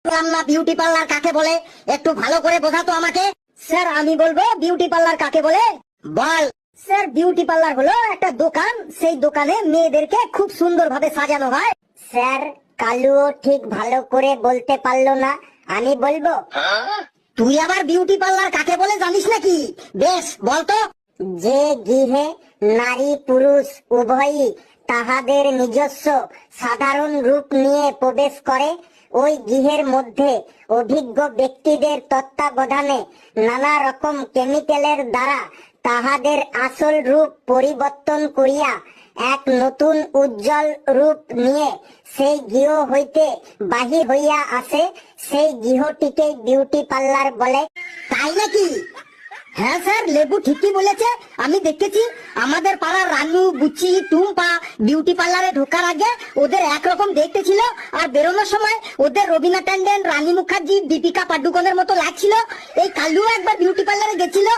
না beauty parlour কাকে বলে, একটু ভালো করে বোঝাতো আমাকে। স্যার আমি বলবো বিউটি পার্লার কাকে বলে। বল। স্যার বিউটি পার্লার হলো একটা দোকান, সেই দোকানে মেয়েদেরকে খুব সুন্দরভাবে সাজানো হয়। স্যার কালুও ঠিক ভালো করে বলতে পারলো না, আমি বলবো। তুই আবার বিউটি পার্লার কাকে বলে জানিস নাকি? বেশ বলতো। যে গৃহে নারী পুরুষ উভয়ই তাহাদের নিজস্ব সাধারণ রূপ নিয়ে প্রবেশ করে, ওই গৃহের মধ্যে অভিজ্ঞ ব্যক্তিদের তত্ত্বাবধানে নানা রকম কেমিক্যালের দ্বারা তাহাদের আসল রূপ পরিবর্তন করিয়া এক নতুন উজ্জ্বল রূপ নিয়ে সেই গৃহ হইতে বাহির হইয়া আসে, সেই গৃহটিকে বিউটি পার্লার বলে। তাই নাকি? হ্যাঁ স্যার, লেবু ঠিকই বলেছে। আমি দেখেছি আমাদের পাড়ার রানু, বুচি, টুম্পা বিউটি পার্লারে ঢোকার আগে ওদের একরকম দেখতে ছিল, আর বেরোনোর সময় ওদের রবিনা ট্যান্ডন, রানী মুখার্জি, দীপিকা পাডুকোনের মতো লাগছিল। এই কালু একবার বিউটি পার্লারে গেছিল,